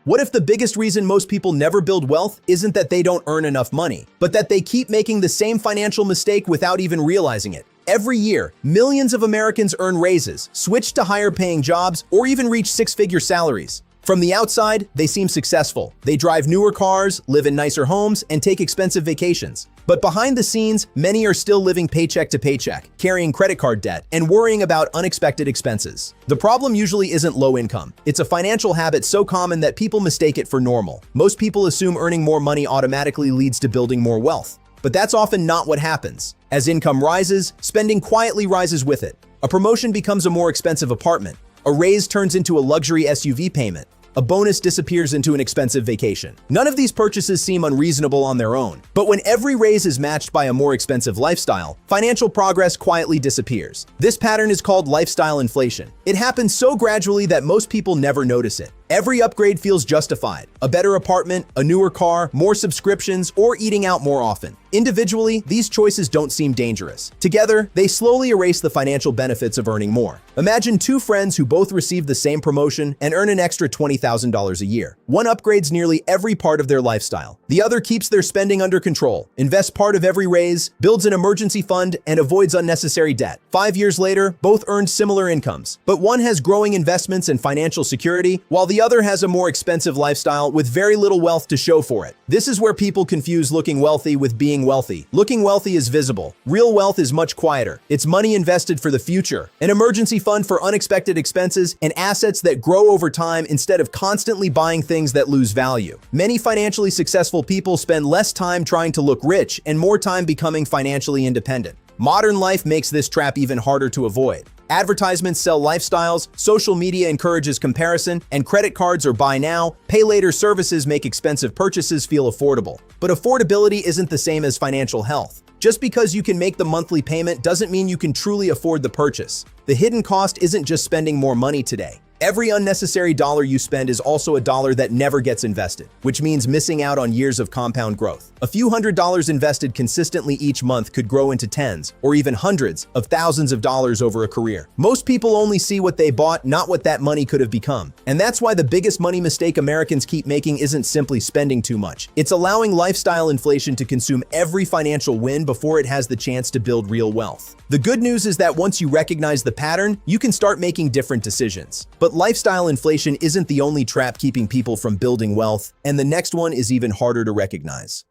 What if the biggest reason most people never build wealth isn't that they don't earn enough money, but that they keep making the same financial mistake without even realizing it? Every year, millions of Americans earn raises, switch to higher-paying jobs, or even reach six-figure salaries. From the outside, they seem successful. They drive newer cars, live in nicer homes, and take expensive vacations. But behind the scenes, many are still living paycheck to paycheck, carrying credit card debt, and worrying about unexpected expenses. The problem usually isn't low income. It's a financial habit so common that people mistake it for normal. Most people assume earning more money automatically leads to building more wealth. But that's often not what happens. As income rises, spending quietly rises with it. A promotion becomes a more expensive apartment. A raise turns into a luxury SUV payment. A bonus disappears into an expensive vacation. None of these purchases seem unreasonable on their own, but when every raise is matched by a more expensive lifestyle, financial progress quietly disappears. This pattern is called lifestyle inflation. It happens so gradually that most people never notice it. Every upgrade feels justified. A better apartment, a newer car, more subscriptions, or eating out more often. Individually, these choices don't seem dangerous. Together, they slowly erase the financial benefits of earning more. Imagine two friends who both receive the same promotion and earn an extra $20,000 a year. One upgrades nearly every part of their lifestyle. The other keeps their spending under control, invests part of every raise, builds an emergency fund, and avoids unnecessary debt. 5 years later, both earned similar incomes, but one has growing investments and financial security, while the other has a more expensive lifestyle with very little wealth to show for it. This is where people confuse looking wealthy with being wealthy. Looking wealthy is visible. Real wealth is much quieter. It's money invested for the future, an emergency fund for unexpected expenses, and assets that grow over time instead of constantly buying things that lose value. Many financially successful people spend less time trying to look rich and more time becoming financially independent. Modern life makes this trap even harder to avoid. Advertisements sell lifestyles, social media encourages comparison, and credit cards or buy now, pay later services make expensive purchases feel affordable. But affordability isn't the same as financial health. Just because you can make the monthly payment doesn't mean you can truly afford the purchase. The hidden cost isn't just spending more money today. Every unnecessary dollar you spend is also a dollar that never gets invested, which means missing out on years of compound growth. A few $100s invested consistently each month could grow into tens or even hundreds of thousands of dollars over a career. Most people only see what they bought, not what that money could have become. And that's why the biggest money mistake Americans keep making isn't simply spending too much. It's allowing lifestyle inflation to consume every financial win before it has the chance to build real wealth. The good news is that once you recognize the pattern, you can start making different decisions. But lifestyle inflation isn't the only trap keeping people from building wealth, and the next one is even harder to recognize.